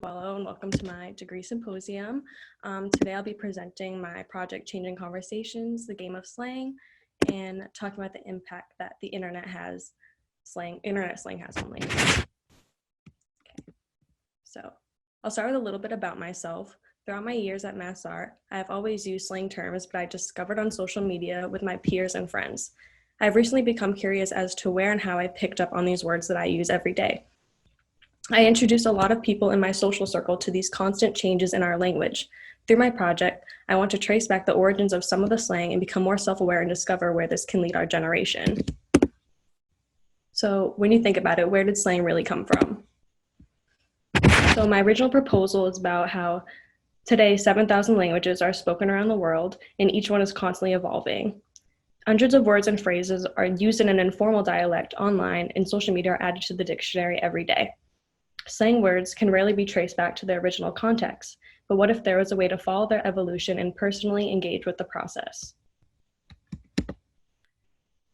Hello and welcome to my degree symposium. Today I'll be presenting my project Changing Conversations, the game of slang, and talking about the impact that the internet slang has on language. Okay. So I'll start with a little bit about myself. Throughout my years at Mass Art, I have always used slang terms, but I discovered on social media with my peers and friends. I've recently become curious as to where and how I picked up on these words that I use every day. I introduced a lot of people in my social circle to these constant changes in our language. Through my project, I want to trace back the origins of some of the slang and become more self-aware and discover where this can lead our generation. So when you think about it, where did slang really come from? So my original proposal is about how today 7,000 languages are spoken around the world and each one is constantly evolving. Hundreds of words and phrases are used in an informal dialect online, and social media are added to the dictionary every day. Slang words can rarely be traced back to their original context, but what if there was a way to follow their evolution and personally engage with the process?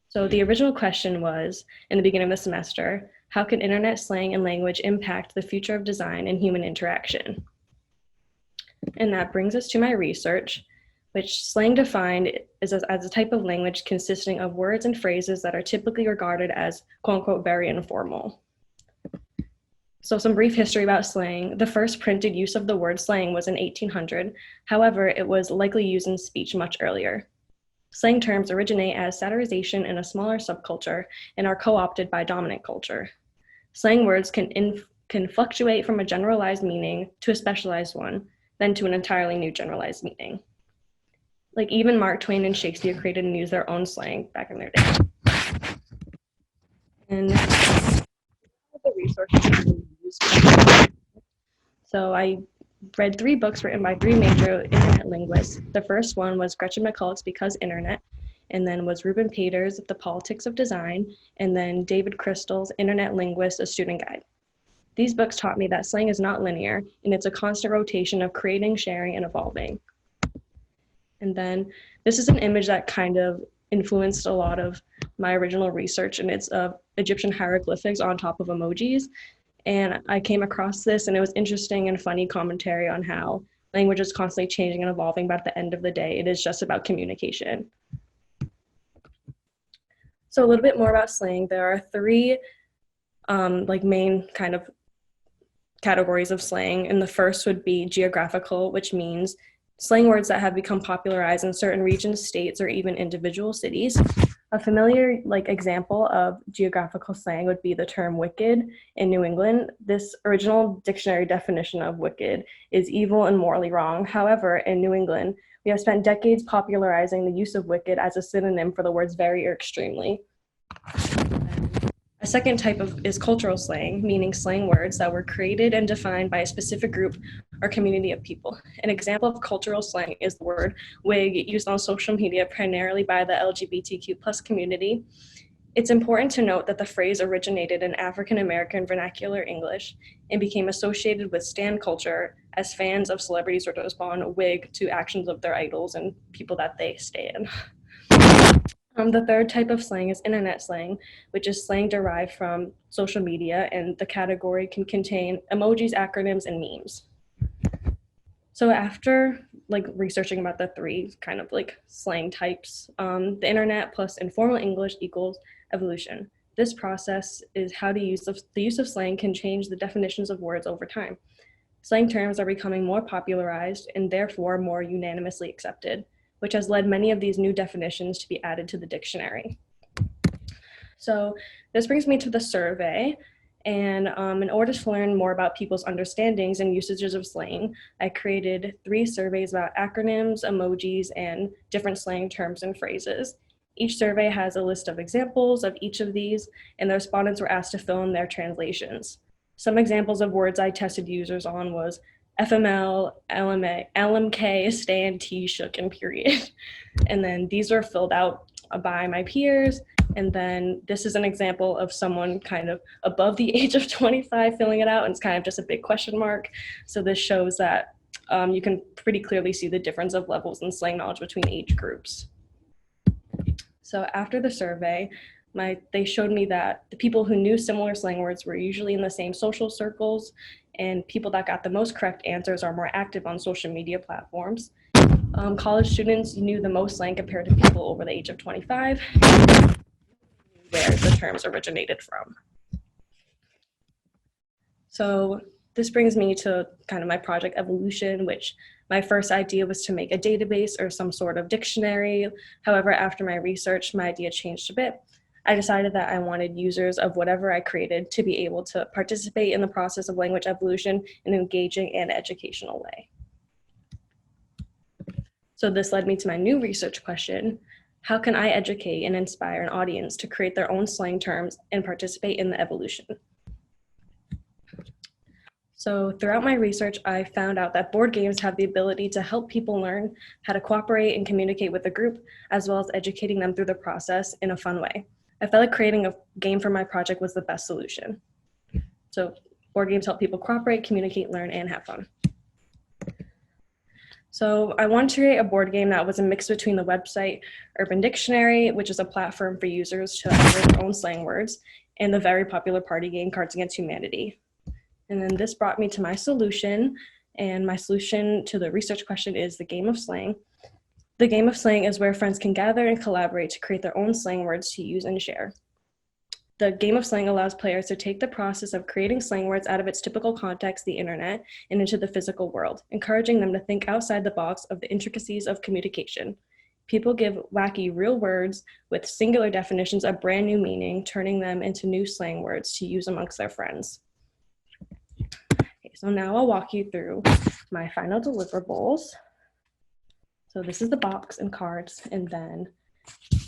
So the original question was, in the beginning of the semester, how can internet slang and language impact the future of design and human interaction? And that brings us to my research, which slang defined is as a type of language consisting of words and phrases that are typically regarded as quote-unquote very informal. So some brief history about slang. The first printed use of the word slang was in 1800. However, it was likely used in speech much earlier. Slang terms originate as satirization in a smaller subculture and are co-opted by dominant culture. Slang words can fluctuate from a generalized meaning to a specialized one, then to an entirely new generalized meaning. Like even Mark Twain and Shakespeare created and used their own slang back in their day. And the resources so I read 3 books written by 3 major internet linguists. The first one was Gretchen McCulloch's Because Internet, and then was Ruben Pater's The Politics of Design, and then David Crystal's Internet Linguist, A Student Guide. These books taught me that slang is not linear, and it's a constant rotation of creating, sharing, and evolving. And then this is an image that kind of influenced a lot of my original research, and it's of Egyptian hieroglyphics on top of emojis. And I came across this, and it was interesting and funny commentary on how language is constantly changing and evolving, but at the end of the day, it is just about communication. So a little bit more about slang. There are 3 main kind of categories of slang, and the first would be geographical, which means slang words that have become popularized in certain regions, states, or even individual cities. A familiar example of geographical slang would be the term wicked in New England. This original dictionary definition of wicked is evil and morally wrong. However, in New England, we have spent decades popularizing the use of wicked as a synonym for the words very or extremely. A second type is cultural slang, meaning slang words that were created and defined by a specific group or community of people. An example of cultural slang is the word wig, used on social media primarily by the LGBTQ+ community. It's important to note that the phrase originated in African American vernacular English and became associated with stan culture, as fans of celebrities would respond wig to actions of their idols and people that they stan. The third type of slang is internet slang, which is slang derived from social media, and the category can contain emojis, acronyms, and memes. So after researching about the 3 kind of slang types, the internet plus informal English equals evolution. This process is how the use of slang can change the definitions of words over time. Slang terms are becoming more popularized and therefore more unanimously accepted, which has led many of these new definitions to be added to the dictionary. So this brings me to the survey. And in order to learn more about people's understandings and usages of slang, I created 3 surveys about acronyms, emojis, and different slang terms and phrases. Each survey has a list of examples of each of these, and the respondents were asked to fill in their translations. Some examples of words I tested users on was FML, LMA, LMK, stan, T, shook, and period. And then these were filled out by my peers. And then this is an example of someone kind of above the age of 25 filling it out, and it's kind of just a big question mark. So this shows that you can pretty clearly see the difference of levels in slang knowledge between age groups. So after the survey, They showed me that the people who knew similar slang words were usually in the same social circles, and people that got the most correct answers are more active on social media platforms. College students knew the most slang compared to people over the age of 25, where the terms originated from. So this brings me to kind of my project evolution, which my first idea was to make a database or some sort of dictionary. However, after my research, my idea changed a bit. I decided that I wanted users of whatever I created to be able to participate in the process of language evolution in an engaging and educational way. So this led me to my new research question: how can I educate and inspire an audience to create their own slang terms and participate in the evolution? So throughout my research, I found out that board games have the ability to help people learn how to cooperate and communicate with the group, as well as educating them through the process in a fun way. I felt like creating a game for my project was the best solution. So board games help people cooperate, communicate, learn, and have fun. So I wanted to create a board game that was a mix between the website Urban Dictionary, which is a platform for users to enter their own slang words, and the very popular party game Cards Against Humanity. And then this brought me to my solution, and my solution to the research question is the game of slang. The game of slang is where friends can gather and collaborate to create their own slang words to use and share. The game of slang allows players to take the process of creating slang words out of its typical context, the internet, and into the physical world, encouraging them to think outside the box of the intricacies of communication. People give wacky real words with singular definitions a brand new meaning, turning them into new slang words to use amongst their friends. Okay, so now I'll walk you through my final deliverables. So this is the box and cards, and then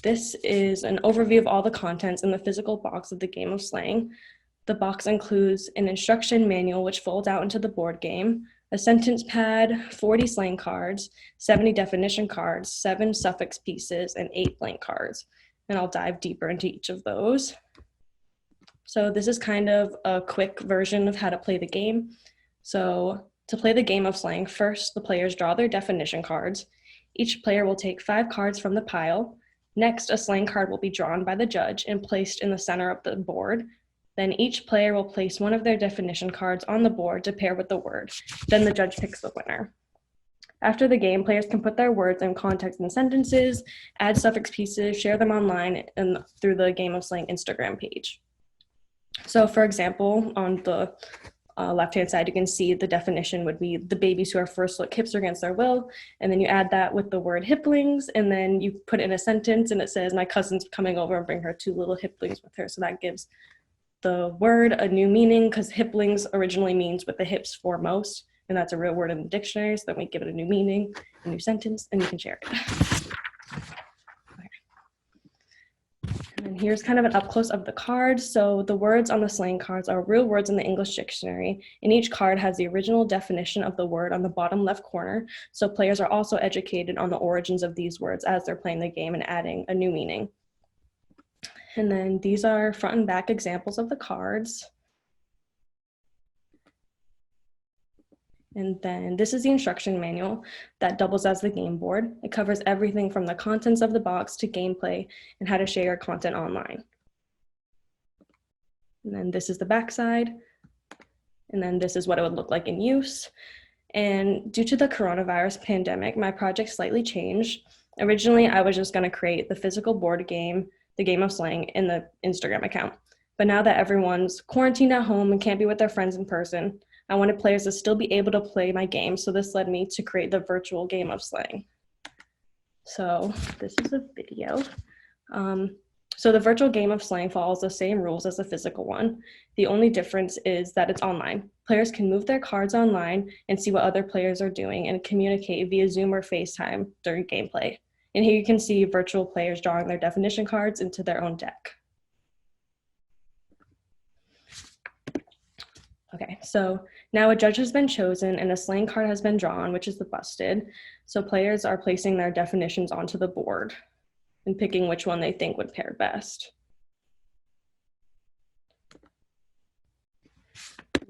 this is an overview of all the contents in the physical box of the game of slang. The box includes an instruction manual which folds out into the board game, a sentence pad, 40 slang cards, 70 definition cards, 7 suffix pieces, and 8 blank cards. And I'll dive deeper into each of those. So this is kind of a quick version of how to play the game. So to play the game of slang, first the players draw their definition cards. Each player will take 5 cards from the pile. Next, a slang card will be drawn by the judge and placed in the center of the board. Then each player will place one of their definition cards on the board to pair with the word. Then the judge picks the winner. After the game, players can put their words in context in sentences, add suffix pieces, share them online and through the Game of Slang Instagram page. So for example, on the left-hand side, you can see the definition would be the babies who are first look hips against their will. And then you add that with the word hiplings, and then you put in a sentence and it says, my cousin's coming over and bring her 2 little hiplings with her. So that gives the word a new meaning because hiplings originally means with the hips foremost. And that's a real word in the dictionary. So then we give it a new meaning, a new sentence, and you can share it. And here's kind of an up close of the cards. So the words on the slang cards are real words in the English dictionary, and each card has the original definition of the word on the bottom left corner. So players are also educated on the origins of these words as they're playing the game and adding a new meaning. And then these are front and back examples of the cards. And then this is the instruction manual that doubles as the game board. It covers everything from the contents of the box to gameplay and how to share your content online. And then this is the back side. And then this is what it would look like in use. And due to the coronavirus pandemic, my project slightly changed. Originally, I was just going to create the physical board game, the game of slang, in the Instagram account. But now that everyone's quarantined at home and can't be with their friends in person, I wanted players to still be able to play my game, so this led me to create the virtual game of slang. So this is a video. So the virtual game of slang follows the same rules as the physical one. The only difference is that it's online. Players can move their cards online and see what other players are doing and communicate via Zoom or FaceTime during gameplay. And here you can see virtual players drawing their definition cards into their own deck. Okay, so now a judge has been chosen and a slang card has been drawn, which is the busted. So players are placing their definitions onto the board and picking which one they think would pair best.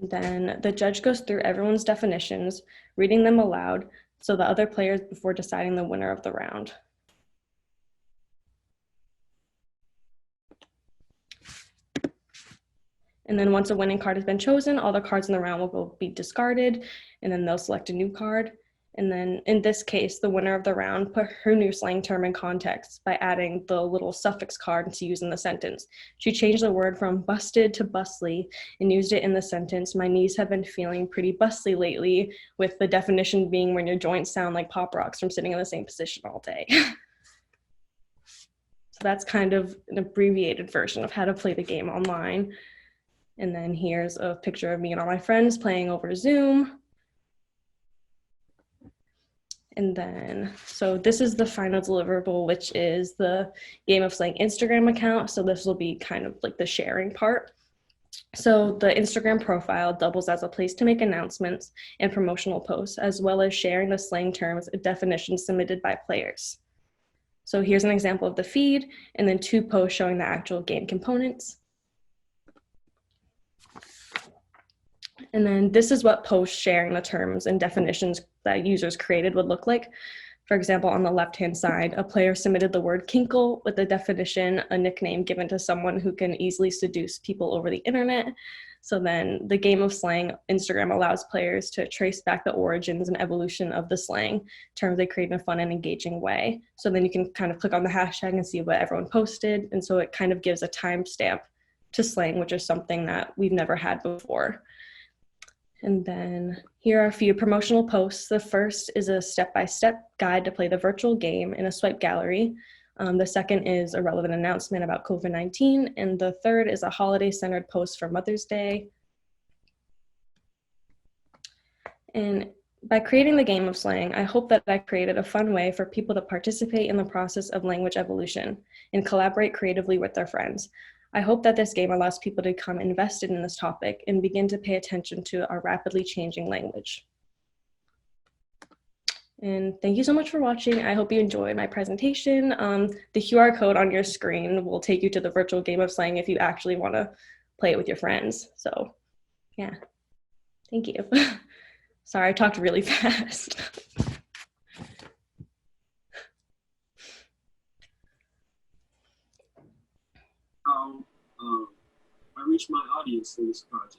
Then the judge goes through everyone's definitions, reading them aloud, so the other players before deciding the winner of the round. And then once a winning card has been chosen, all the cards in the round will be discarded, and then they'll select a new card. And then in this case, the winner of the round put her new slang term in context by adding the little suffix card to use in the sentence. She changed the word from busted to bustly and used it in the sentence. My knees have been feeling pretty bustly lately, with the definition being when your joints sound like pop rocks from sitting in the same position all day. So that's kind of an abbreviated version of how to play the game online. And then here's a picture of me and all my friends playing over Zoom. And then, so this is the final deliverable, which is the Game of Slang Instagram account. So this will be kind of like the sharing part. So the Instagram profile doubles as a place to make announcements and promotional posts, as well as sharing the slang terms and definitions submitted by players. So here's an example of the feed, and then 2 posts showing the actual game components. And then this is what posts sharing the terms and definitions that users created would look like. For example, on the left-hand side, a player submitted the word kinkle with the definition, a nickname given to someone who can easily seduce people over the internet. So then the Game of Slang Instagram allows players to trace back the origins and evolution of the slang terms they create in a fun and engaging way. So then you can kind of click on the hashtag and see what everyone posted. And so it kind of gives a timestamp to slang, which is something that we've never had before. And then here are a few promotional posts. The first is a step-by-step guide to play the virtual game in a swipe gallery. The second is a relevant announcement about COVID-19. And the third is a holiday-centered post for Mother's Day. And by creating the Game of Slang, I hope that I created a fun way for people to participate in the process of language evolution and collaborate creatively with their friends. I hope that this game allows people to become invested in this topic and begin to pay attention to our rapidly changing language. And thank you so much for watching. I hope you enjoyed my presentation. The QR code on your screen will take you to the virtual Game of Slang if you actually want to play it with your friends. So yeah, thank you. Sorry, I talked really fast. How I reach my audience for this project.